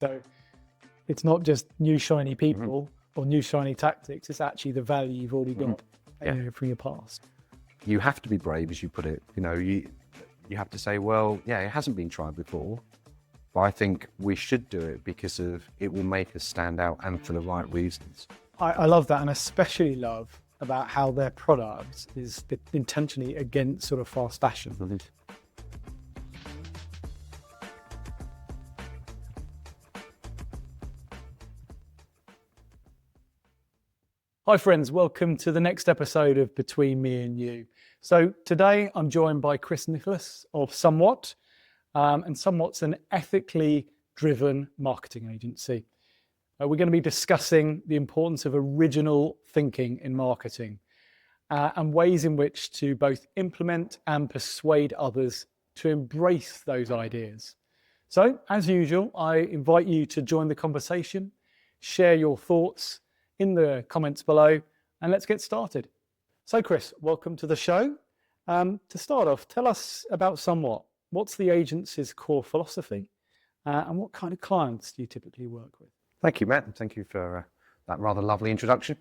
So it's not just new shiny people or new shiny tactics, it's actually the value you've already got from your past. You have to be brave, as you put it. You have to say, well, yeah, it hasn't been tried before, but I think we should do it because it will make us stand out and for the right reasons. I love that, and especially love about how their product is intentionally against sort of fast fashion. Hi friends, welcome to the next episode of Between Me and You. So today I'm joined by Chris Nicholas of Sumwot, and Sumwot's an ethically driven marketing agency. We're going to be discussing the importance of original thinking in marketing and ways in which to both implement and persuade others to embrace those ideas. So as usual, I invite you to join the conversation, share your thoughts in the comments below, and let's get started. So Chris, welcome to the show. To start off, tell us about Sumwot. What's the agency's core philosophy and what kind of clients do you typically work with? Thank you, Matt, and thank you for that rather lovely introduction.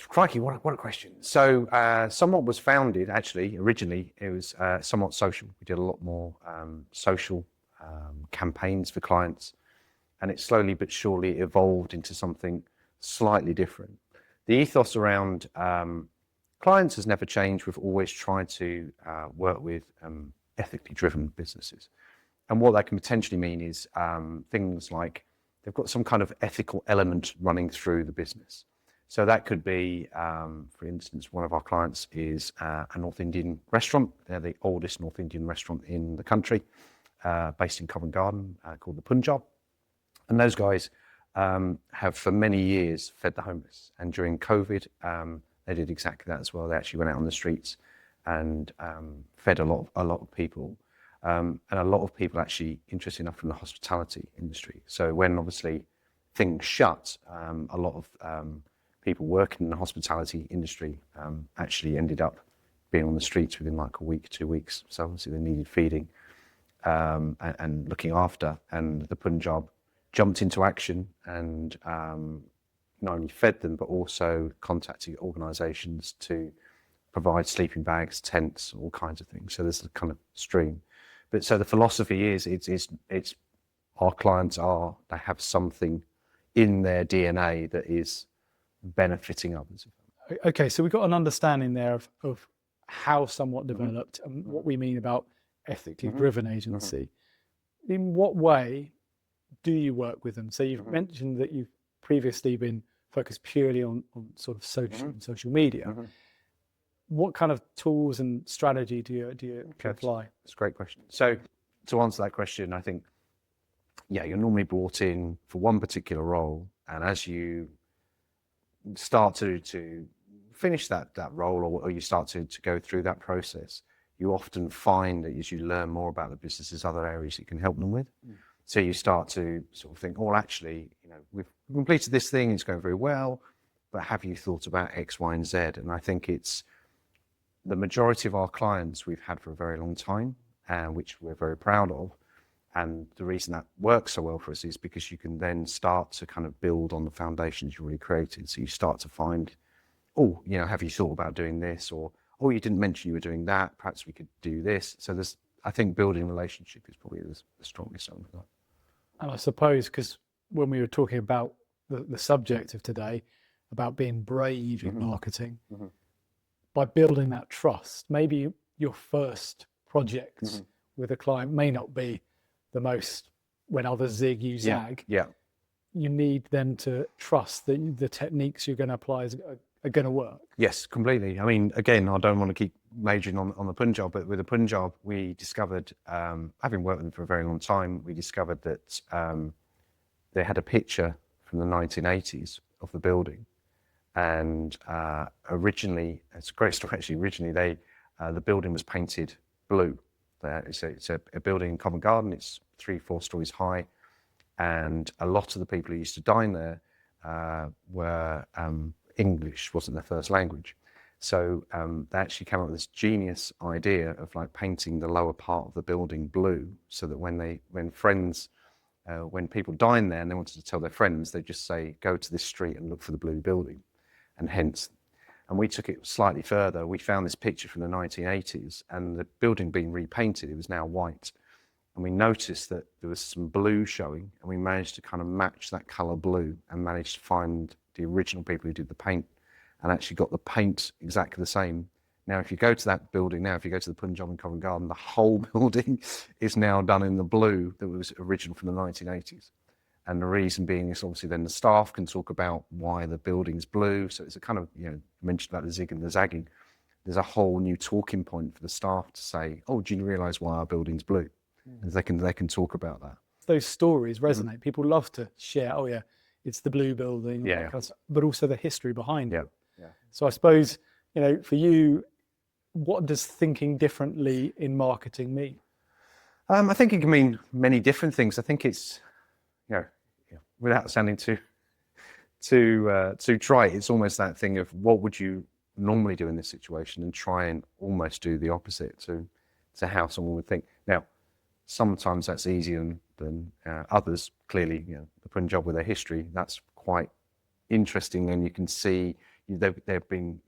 Crikey, what a question. So Sumwot was founded, actually, originally, it was Sumwot Social. We did a lot more social campaigns for clients, and it slowly but surely evolved into something slightly different. The ethos around clients has never changed. We've always tried to work with ethically driven businesses. And what that can potentially mean is things like they've got some kind of ethical element running through the business. So that could be, for instance, one of our clients is a North Indian restaurant. They're the oldest North Indian restaurant in the country, based in Covent Garden, called the Punjab. And those guys have for many years fed the homeless. And during COVID, they did exactly that as well. They actually went out on the streets and fed a lot of people. And a lot of people actually, interesting enough, from the hospitality industry. So when obviously things shut, a lot of people working in the hospitality industry actually ended up being on the streets within like a week, 2 weeks. So obviously they needed feeding and looking after. And the Punjab jumped into action and not only fed them, but also contacted organisations to provide sleeping bags, tents, all kinds of things. So there's a kind of stream. But so the philosophy is, it's our clients they have something in their DNA that is benefiting others. Okay, so we've got an understanding there of how Sumwot developed and what we mean about ethically driven agency. In what way do you work with them? So you've mentioned that you've previously been focused purely on sort of social media. What kind of tools and strategy do you apply? That's a great question. So to answer that question, I think, you're normally brought in for one particular role, and as you start to finish that role, or you start to go through that process, you often find that as you learn more about the business, there's other areas you can help them with. So you start to sort of think, oh, actually, we've completed this thing, it's going very well, but have you thought about X, Y, and Z? And I think it's the majority of our clients we've had for a very long time, which we're very proud of. And the reason that works so well for us is because you can then start to kind of build on the foundations you already created. So you start to find, have you thought about doing this? Or, you didn't mention you were doing that, perhaps we could do this. So I think building relationship is probably the strongest element of that. And I suppose, because when we were talking about the subject of today, about being brave in marketing, by building that trust, maybe your first project with a client may not be the most, when others zig, you zag. You need them to trust that the techniques you're going to apply are going to work. Yes, completely. I mean, again, I don't want to keep majoring on the Punjab, but with the Punjab, we discovered, having worked with them for a very long time, we discovered that they had a picture from the 1980s of the building. And originally, it's a great story actually, originally the building was painted blue. It's a building in Covent Garden, it's 3-4 stories high. And a lot of the people who used to dine there were English wasn't their first language. So they actually came up with this genius idea of like painting the lower part of the building blue, so that when friends when people dine there and they wanted to tell their friends, they'd just say, go to this street and look for the blue building. And we took it slightly further. We found this picture from the 1980s, and the building being repainted, it was now white. And we noticed that there was some blue showing, and we managed to kind of match that colour blue and managed to find the original people who did the paint and actually got the paint exactly the same. Now, if you go to that building now, if you go to the Punjab in Covent Garden, the whole building is now done in the blue that was original from the 1980s. And the reason being is obviously then the staff can talk about why the building's blue. So it's a kind of, you mentioned about the zig and the zagging. There's a whole new talking point for the staff to say, oh, do you realise why our building's blue? And they can talk about that. Those stories resonate. People love to share, oh yeah, it's the blue building, but also the history behind it. Yeah. So I suppose, for you, what does thinking differently in marketing mean? I think it can mean many different things. I think it's, without sounding too trite, it's almost that thing of what would you normally do in this situation and try and almost do the opposite to how someone would think. Now, sometimes that's easier than others. Clearly, the Punjab with their history, that's quite interesting, and you can see they've been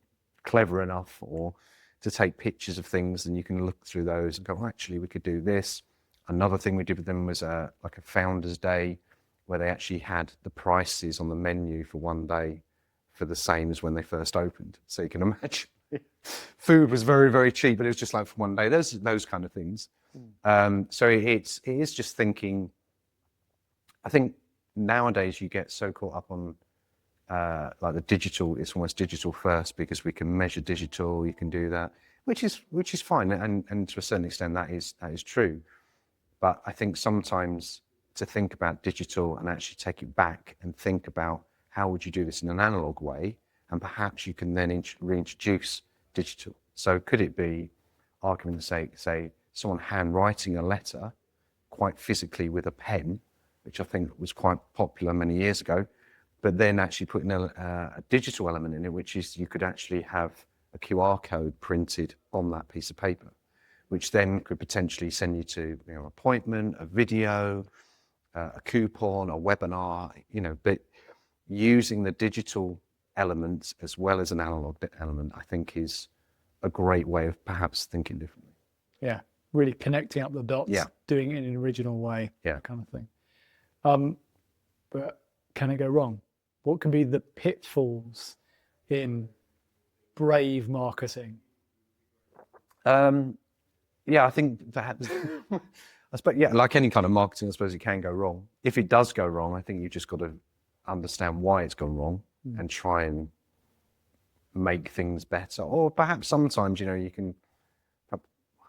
clever enough to take pictures of things, and you can look through those and go, oh, actually, we could do this. Another thing we did with them was like a Founders Day, where they actually had the prices on the menu for one day for the same as when they first opened. So you can imagine food was very, very cheap, but it was just like for one day. There's those kind of things. So it is just thinking. I think nowadays you get so caught up on like the digital. It's almost digital first because we can measure digital. You can do that, which is fine, and to a certain extent that is true. But I think sometimes to think about digital and actually take it back and think about how would you do this in an analog way, and perhaps you can then reintroduce digital. So could it be, argument's sake, say someone handwriting a letter quite physically with a pen, which I think was quite popular many years ago, but then actually putting a digital element in it, which is you could actually have a QR code printed on that piece of paper, which then could potentially send you to an appointment, a video, a coupon, a webinar, but using the digital element as well as an analog element, I think is a great way of perhaps thinking differently. Yeah, really connecting up the dots, doing it in an original way, that kind of thing. But can it go wrong? What can be the pitfalls in brave marketing? I think perhaps, like any kind of marketing, I suppose it can go wrong. If it does go wrong, I think you've just got to understand why it's gone wrong and try and make things better. Or perhaps sometimes, you can,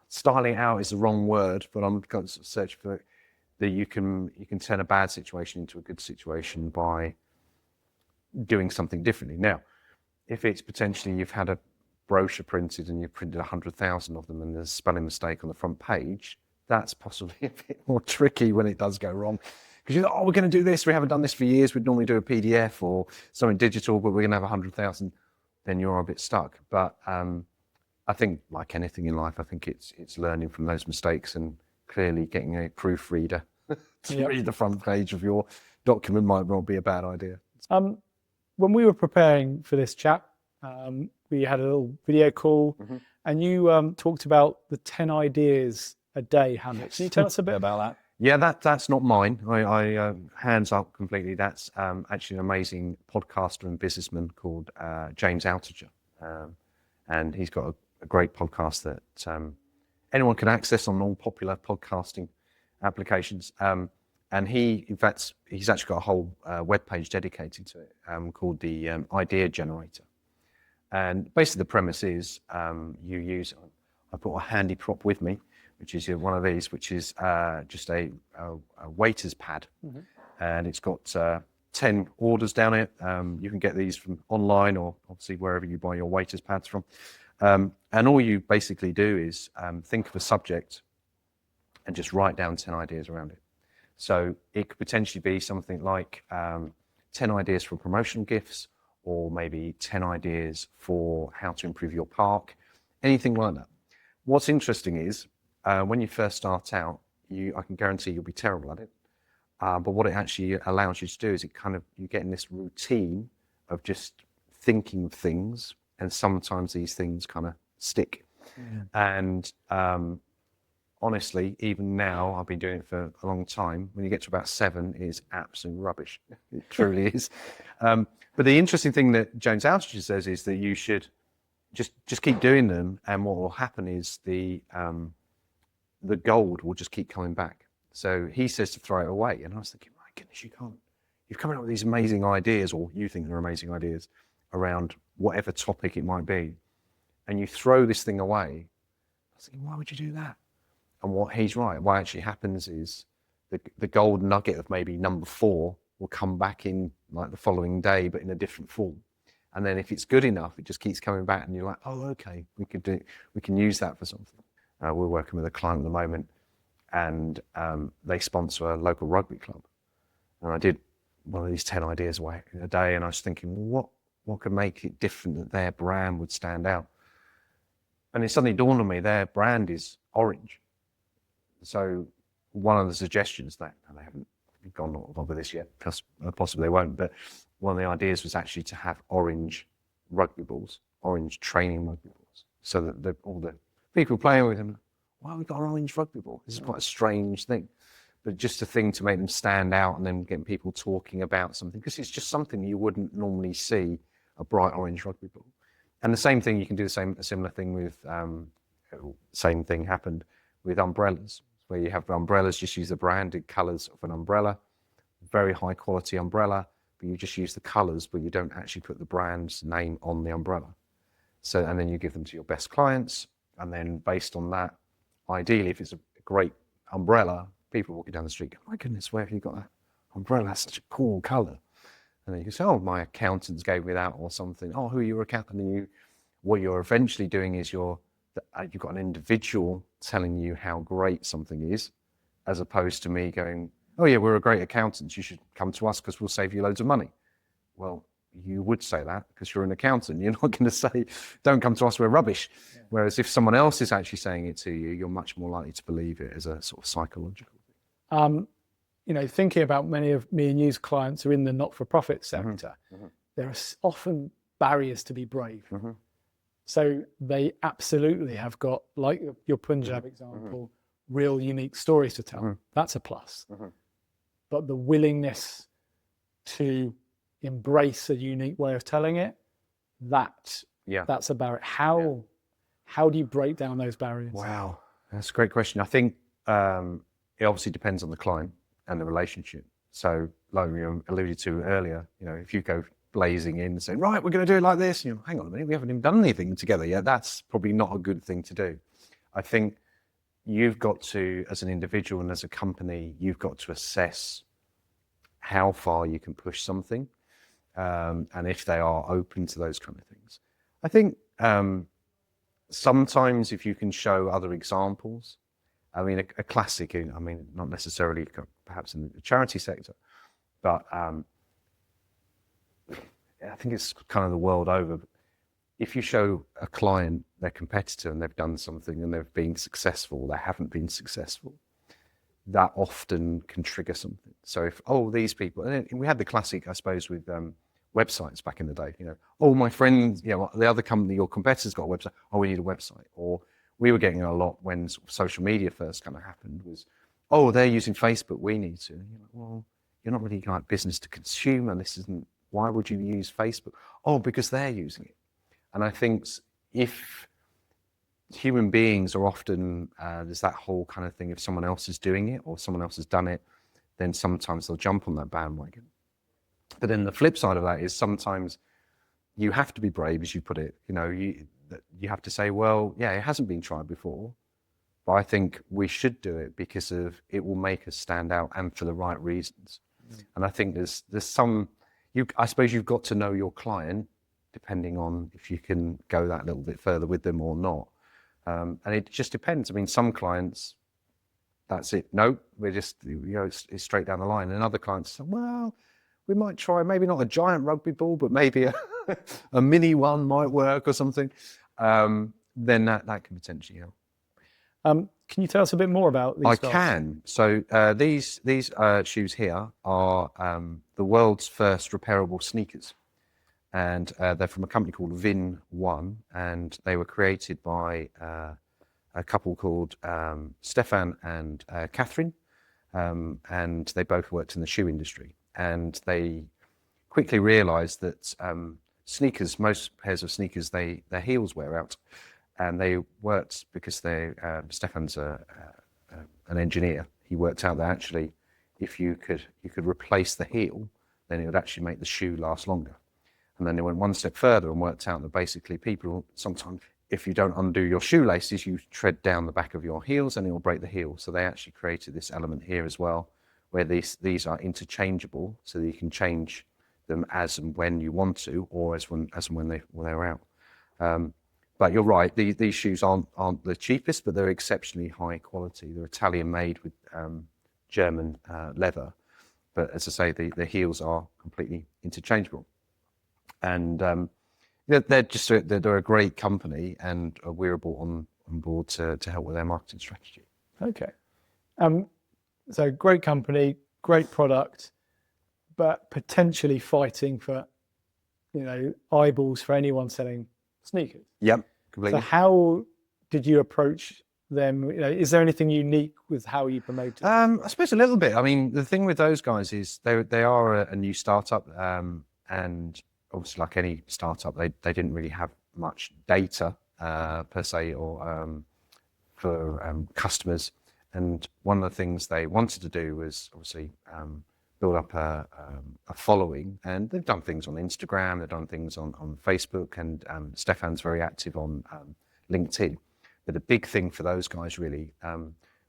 styling out is the wrong word, but I'm going to search for it, that you can turn a bad situation into a good situation by doing something differently. Now, if it's potentially you've had a brochure printed and you've printed 100,000 of them and there's a spelling mistake on the front page, that's possibly a bit more tricky when it does go wrong. Because you're like, we're going to do this, we haven't done this for years, we'd normally do a PDF or something digital, but we're going to have 100,000, then you're a bit stuck. But I think, like anything in life, I think it's learning from those mistakes, and clearly getting a proofreader to read the front page of your document might not be a bad idea. When we were preparing for this chat, we had a little video call, and you talked about the 10 ideas a day habits. Can you tell us a bit about that? Yeah, that's not mine. I hands up completely. That's actually an amazing podcaster and businessman called James Altucher, and he's got a great podcast that anyone can access on all popular podcasting applications. And he's actually got a whole webpage dedicated to it called the Idea Generator. And basically the premise is you use, I brought a handy prop with me, which is one of these, which is just a waiter's pad. And it's got 10 orders down it. You can get these from online or obviously wherever you buy your waiter's pads from. And all you basically do is think of a subject and just write down 10 ideas around it. So it could potentially be something like 10 ideas for promotional gifts, or maybe 10 ideas for how to improve your park, anything like that. What's interesting is when you first start out, I can guarantee you'll be terrible at it. But what it actually allows you to do is you get in this routine of just thinking of things, and sometimes these things kind of stick. And honestly, even now, I've been doing it for a long time. When you get to about 7, it is absolute rubbish. It truly is. But the interesting thing that Jones Altitude says is that you should just keep doing them, and what will happen is the gold will just keep coming back. So he says to throw it away, and I was thinking, my goodness, you can't. You've come up with these amazing ideas, or you think they're amazing ideas, around whatever topic it might be, and you throw this thing away. I was thinking, why would you do that? And what he's right. What actually happens is the gold nugget of maybe number 4 will come back in like the following day, but in a different form. And then if it's good enough, it just keeps coming back, and you're like, oh, okay, we can use that for something. We're working with a client at the moment, and they sponsor a local rugby club. And I did one of these 10 ideas in a day, and I was thinking, what could make it different that their brand would stand out? And it suddenly dawned on me, their brand is orange. So one of the suggestions that, and they haven't gone on with this yet, possibly they won't, but one of the ideas was actually to have orange rugby balls, orange training rugby balls, so that all the people playing with them, why have we got an orange rugby ball? This is quite a strange thing, but just a thing to make them stand out, and then getting people talking about something, because it's just something you wouldn't normally see, a bright orange rugby ball. And the same thing, you can do a similar thing with, same thing happened with umbrellas, where you have umbrellas, just use the branded colours of an umbrella, very high quality umbrella, but you just use the colours, but you don't actually put the brand's name on the umbrella. So, and then you give them to your best clients, and then based on that, ideally, if it's a great umbrella, people walking down the street go, my goodness, where have you got that umbrella? That's such a cool colour. And then you can say, oh, my accountants gave me that, or something. Oh, who are your accountant? And what you're eventually doing is you've got an individual telling you how great something is, as opposed to me going, oh yeah, we're a great accountants, you should come to us because we'll save you loads of money. Well, you would say that because you're an accountant. You're not going to say, don't come to us, we're rubbish. Yeah. Whereas if someone else is actually saying it to you, you're much more likely to believe it as a sort of psychological thing. Thinking about many of me and you's clients are in the not-for-profit sector, there are often barriers to be brave. So they absolutely have got, like your Punjab example, real unique stories to tell. That's a plus. But the willingness to embrace a unique way of telling it, that's a barrier. How do you break down those barriers? Wow, that's a great question. I think it obviously depends on the client and the relationship. So like we alluded to earlier, if you go blazing in and say, right, we're going to do it like this, and hang on a minute, we haven't even done anything together yet, that's probably not a good thing to do. I think you've got to, as an individual and as a company, you've got to assess how far you can push something, and if they are open to those kind of things. I think sometimes if you can show other examples, I mean, a classic, not necessarily perhaps in the charity sector, but I think it's kind of the world over. If you show a client their competitor and they've done something and they've been successful, they haven't been successful, that often can trigger something. So if, these people, and we had the classic, I suppose, with websites back in the day, my friend, the other company, your competitor's got a website, we need a website. Or we were getting a lot when sort of social media first kind of happened was, they're using Facebook, we need to. And you're like, well, you're not really like business to consumer, this isn't, why would you use Facebook? Because they're using it. And I think if human beings are often, there's that whole kind of thing, if someone else is doing it or someone else has done it, then sometimes they'll jump on that bandwagon. But then the flip side of that is sometimes you have to be brave, as you put it. You have to say, well, yeah, it hasn't been tried before, but I think we should do it because of it will make us stand out and for the right reasons. And I think there's some, I suppose you've got to know your client, depending on if you can go that little bit further with them or not. And it just depends. I mean, some clients, that's it. No, we're just, it's straight down the line. And other clients say, well, we might try, maybe not a giant rugby ball, but maybe a mini one might work or something. Then that can potentially help. Can you tell us a bit more about these I styles? can. So these shoes here are the world's first repairable sneakers, and they're from a company called Vin1, and they were created by a couple called Stefan and Catherine, and they both worked in the shoe industry, and they quickly realised that sneakers, most pairs of sneakers, their heels wear out, and they worked because Stefan's an engineer. He worked out that actually, if you could replace the heel, then it would actually make the shoe last longer. And then they went one step further and worked out that basically people sometimes, if you don't undo your shoelaces, you tread down the back of your heels and it will break the heel. So they actually created this element here as well, where these are interchangeable, so that you can change them as and when you want to, or as and when they're out. But you're right, these shoes aren't the cheapest, but they're exceptionally high quality. They're Italian made with German leather. But as I say, the heels are completely interchangeable. And they're a great company, and we're brought on board to help with their marketing strategy. Okay. So great company, great product, but potentially fighting for, eyeballs for anyone selling sneakers. Yep, completely. So how did you approach them? Is there anything unique with how you promote it? I suppose a little bit. I mean, the thing with those guys is they are a new startup, and obviously, like any startup, they didn't really have much data per se, or for customers. And one of the things they wanted to do was obviously build up a following. And they've done things on Instagram, they've done things on Facebook, and Stefan's very active on LinkedIn. But the big thing for those guys really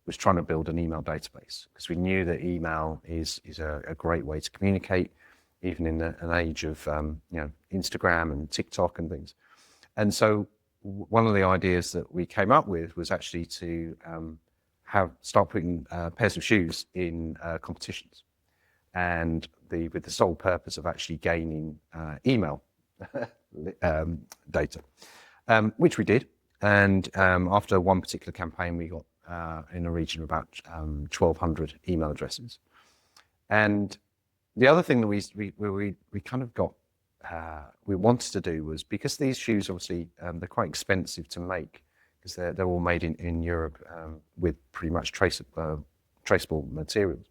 was trying to build an email database, because we knew that email is a great way to communicate, even in an age of Instagram and TikTok and things. And so one of the ideas that we came up with was actually to start putting pairs of shoes in competitions, and with the sole purpose of actually gaining email data, which we did. And after one particular campaign, we got in a region of about 1,200 email addresses. And the other thing that we kind of got, we wanted to do was, because these shoes obviously they're quite expensive to make, because they're all made in Europe with pretty much traceable materials.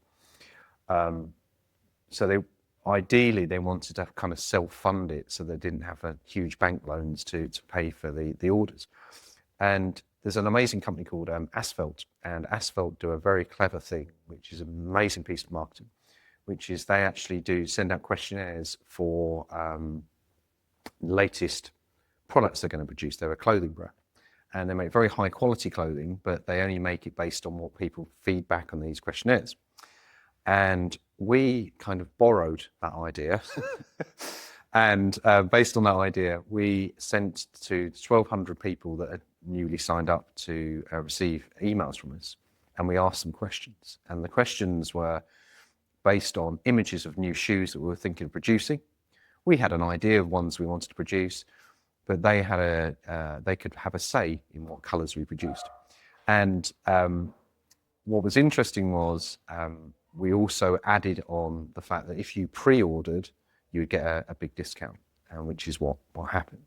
So ideally they wanted to kind of self-fund it, so they didn't have huge bank loans to pay for the orders. And there's an amazing company called Asphalt, and Asphalt do a very clever thing, which is an amazing piece of marketing, which is they actually do send out questionnaires for latest products they're going to produce. They're a clothing brand, and they make very high quality clothing, but they only make it based on what people feedback on these questionnaires. And we kind of borrowed that idea. And based on that idea, we sent to 1,200 people that had newly signed up to receive emails from us, and we asked them questions. And the questions were based on images of new shoes that we were thinking of producing. We had an idea of ones we wanted to produce, but they could have a say in what colours we produced. And what was interesting was we also added on the fact that if you pre-ordered, you would get a big discount, which is what happened.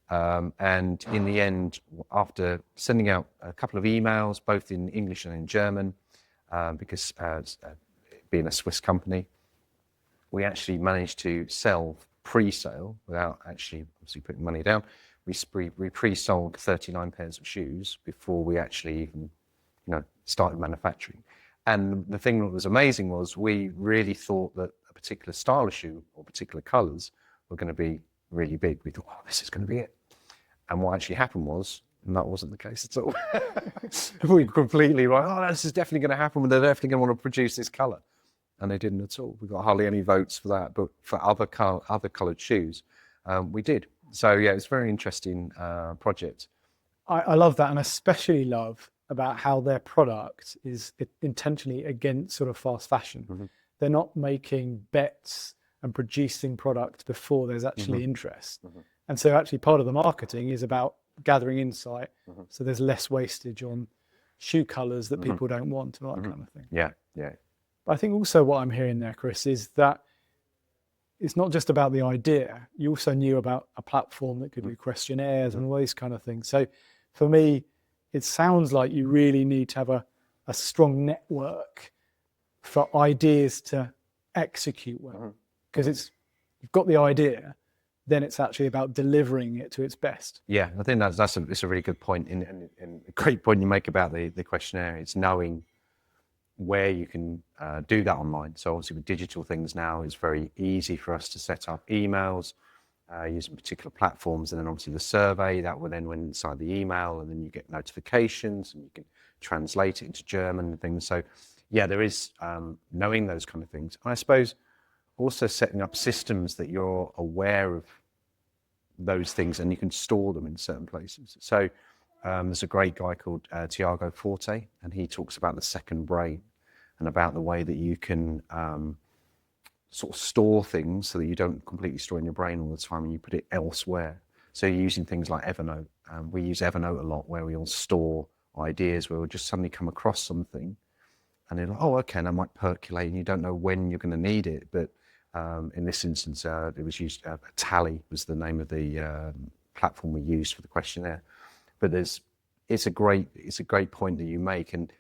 And in the end, after sending out a couple of emails, both in English and in German, because being a Swiss company, we actually managed to sell pre-sale without actually obviously putting money down. We pre-sold 39 pairs of shoes before we actually even started manufacturing. And the thing that was amazing was we really thought that a particular style of shoe or particular colours were going to be really big. We thought, oh, this is going to be it. And what actually happened was, and that wasn't the case at all. We were completely right. Oh, this is definitely going to happen. They're definitely going to want to produce this colour. And they didn't at all. We got hardly any votes for that. But for other coloured shoes, we did. So, yeah, it's a very interesting project. I love that, and especially love about how their product is intentionally against sort of fast fashion. Mm-hmm. They're not making bets and producing product before there's actually interest. Mm-hmm. And so actually part of the marketing is about gathering insight, so there's less wastage on shoe colours that people don't want and all that kind of thing. Yeah, yeah. But I think also what I'm hearing there, Chris, is that it's not just about the idea. You also knew about a platform that could do questionnaires and all these kind of things. So for me, it sounds like you really need to have a strong network for ideas to execute well. Because you've got the idea, then it's actually about delivering it to its best. Yeah, I think it's a really good point, and a great point you make about the questionnaire. It's knowing where you can do that online. So obviously with digital things now, it's very easy for us to set up emails using particular platforms, and then obviously the survey that will then went inside the email, and then you get notifications and you can translate it into German and things. So yeah, there is knowing those kind of things. And I suppose also setting up systems that you're aware of those things and you can store them in certain places. So there's a great guy called Tiago Forte, and he talks about the second brain and about the way that you can sort of store things so that you don't completely store in your brain all the time and you put it elsewhere. So you're using things like Evernote. We use Evernote a lot, where we all store ideas, where we'll just suddenly come across something and they're like, oh, okay, and I might percolate, and you don't know when you're going to need it. But in this instance, it was used, Tally was the name of the platform we used for the questionnaire. But it's a great point that you make, and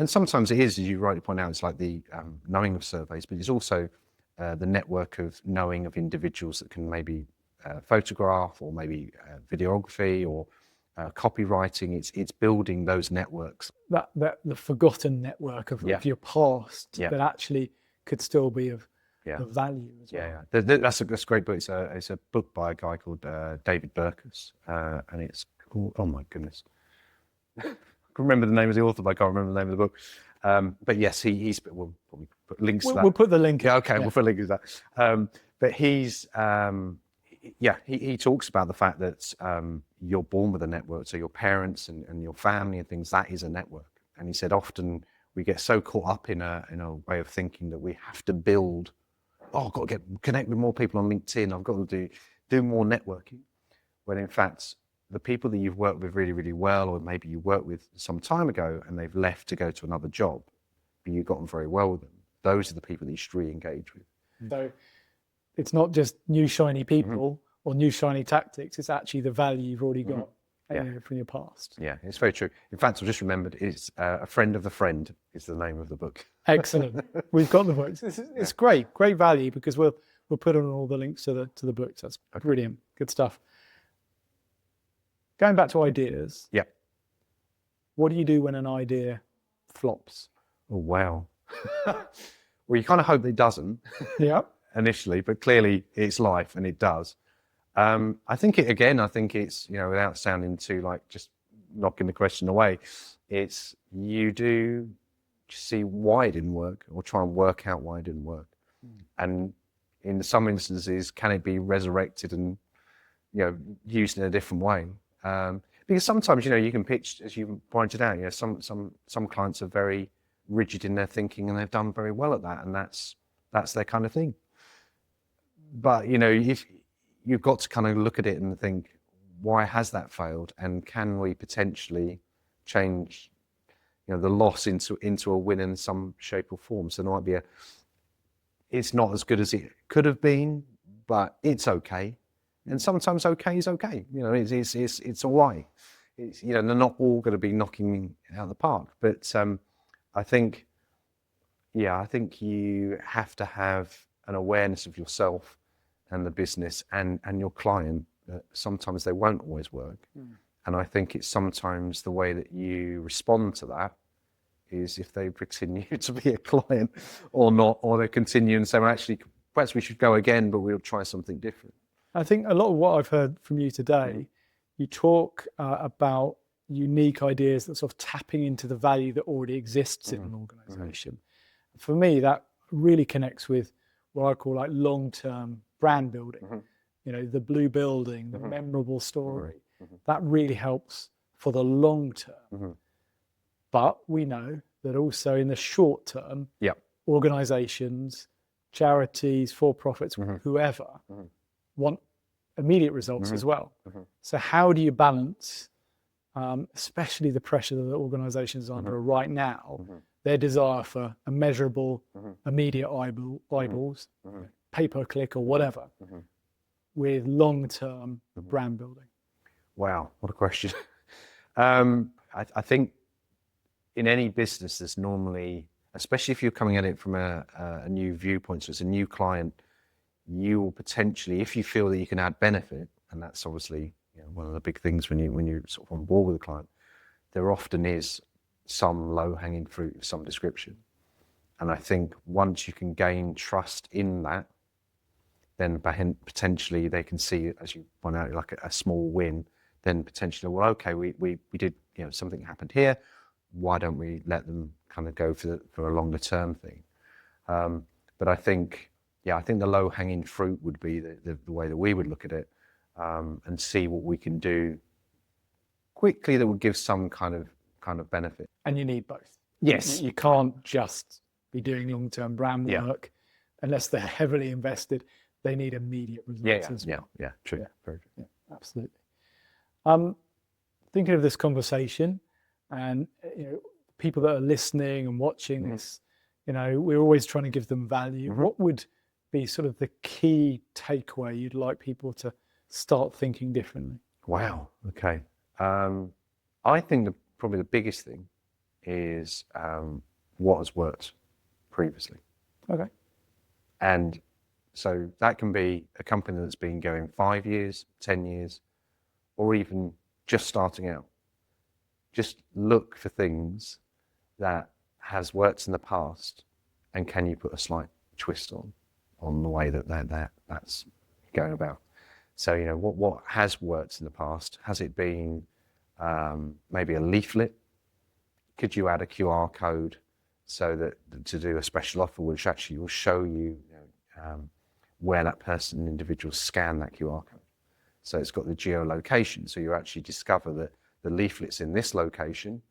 sometimes it is, as you rightly point out, it's like the knowing of surveys, but it's also the network of knowing of individuals that can maybe photograph, or maybe videography, or copywriting. It's building those networks. That the forgotten network of your past that actually could still be of value as well. Yeah. That's a great book. It's a book by a guy called David Burkus, and it's called, oh my goodness, I can remember the name of the author, but I can't remember the name of the book. But yes, he's. We'll probably put links to that. We'll put the link. Yeah, okay, we'll put a link to that. But he's, he talks about the fact that you're born with a network. So your parents and your family and things, that is a network. And he said often we get so caught up in a way of thinking that we have to build. Oh, I've got to connect with more people on LinkedIn. I've got to do more networking. When in fact, the people that you've worked with really, really well, or maybe you worked with some time ago and they've left to go to another job, but you've gotten very well with them, those are the people that you should re-engage with. So it's not just new shiny people or new shiny tactics, it's actually the value you've already got from your past. Yeah, it's very true. In fact, I just remembered, it's A Friend of the Friend is the name of the book. Excellent. We've got the books. It's great value, because we'll put on all the links to the books. That's brilliant. Good stuff. Going back to ideas. Yeah. What do you do when an idea flops? Oh, wow. Well, you kind of hope it doesn't initially, but clearly it's life and it does. I think it's, without sounding too like just knocking the question away, it's you do see why it didn't work, or try and work out why it didn't work. And in some instances, can it be resurrected and, used in a different way? Because sometimes, you can pitch, as you pointed out, some clients are very rigid in their thinking and they've done very well at that, and that's their kind of thing. But, if you've got to kind of look at it and think, why has that failed? And can we potentially change, the loss into a win in some shape or form? So there might be it's not as good as it could have been, but it's okay. And sometimes okay is okay. It's all right. They're not all going to be knocking out of the park. But I think you have to have an awareness of yourself and the business and your client, that sometimes they won't always work. And I think it's sometimes the way that you respond to that is if they continue to be a client or not, or they continue and say, well, actually, perhaps we should go again, but we'll try something different. I think a lot of what I've heard from you today, you talk about unique ideas that sort of tapping into the value that already exists in an organization. For me, that really connects with what I call like long-term brand building. The blue building, the memorable story. That really helps for the long term. But we know that also in the short term, organizations, charities, for-profits, whoever, want immediate results as well. So how do you balance especially the pressure that the organizations are under right now, their desire for a measurable, immediate eyeballs, pay-per-click or whatever, with long-term brand building? Wow, what a question. I think in any business, there's normally, especially if you're coming at it from a new viewpoint, so it's a new client, you will potentially, if you feel that you can add benefit, and that's obviously one of the big things when you're sort of on board with a client, there often is some low-hanging fruit of some description. And I think once you can gain trust in that, then potentially they can see, as you point out, like a small win, then potentially, well, okay, we did, something happened here. Why don't we let them kind of go for a longer term thing? But I think the low hanging fruit would be the way that we would look at it, and see what we can do quickly that would give some kind of benefit. And you need both. Yes. You can't just be doing long-term brand work unless they're heavily invested. They need immediate results as well. Yeah, true. Yeah. Very true. Yeah, absolutely. Thinking of this conversation and people that are listening and watching this, we're always trying to give them value. What would be sort of the key takeaway you'd like people to start thinking differently? Wow. Okay. I think probably the biggest thing is what has worked previously. Okay. And so that can be a company that's been going 5 years, 10 years, or even just starting out. Just look for things that has worked in the past, and can you put a slight twist on the way that's going about. So what has worked in the past? Has it been maybe a leaflet? Could you add a QR code so that to do a special offer, which actually will show you, where that individual scan that QR code? So it's got the geolocation, so you actually discover that the leaflets in this location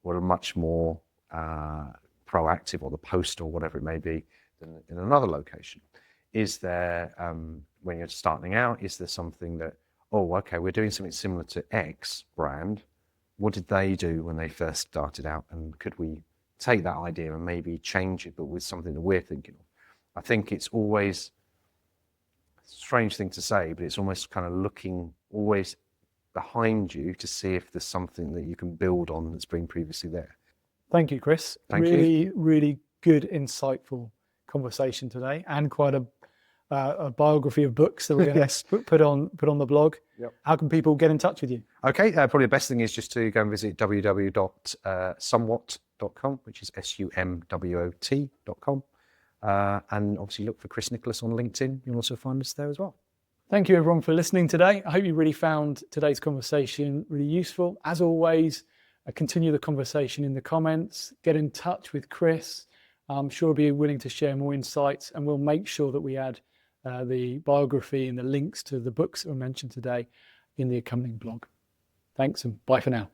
were much more proactive, or the post or whatever it may be, than in another location. Is there, when you're starting out, is there something that, oh, okay, we're doing something similar to X brand. What did they do when they first started out? And could we take that idea and maybe change it, but with something that we're thinking of? I think it's always a strange thing to say, but it's almost kind of looking always behind you to see if there's something that you can build on that's been previously there. Thank you, Chris. Thank you. Really good, insightful conversation today, and quite a biography of books that we're going to put on the blog. Yep. How can people get in touch with you? Okay, probably the best thing is just to go and visit www.sumwot.com, which is SUMWOT.com. And obviously look for Chris Nicholas on LinkedIn. You'll also find us there as well. Thank you everyone for listening today. I hope you really found today's conversation really useful. As always, continue the conversation in the comments. Get in touch with Chris. I'm sure he'll be willing to share more insights, and we'll make sure that we add the biography and the links to the books that were mentioned today in the accompanying blog. Thanks, and bye for now.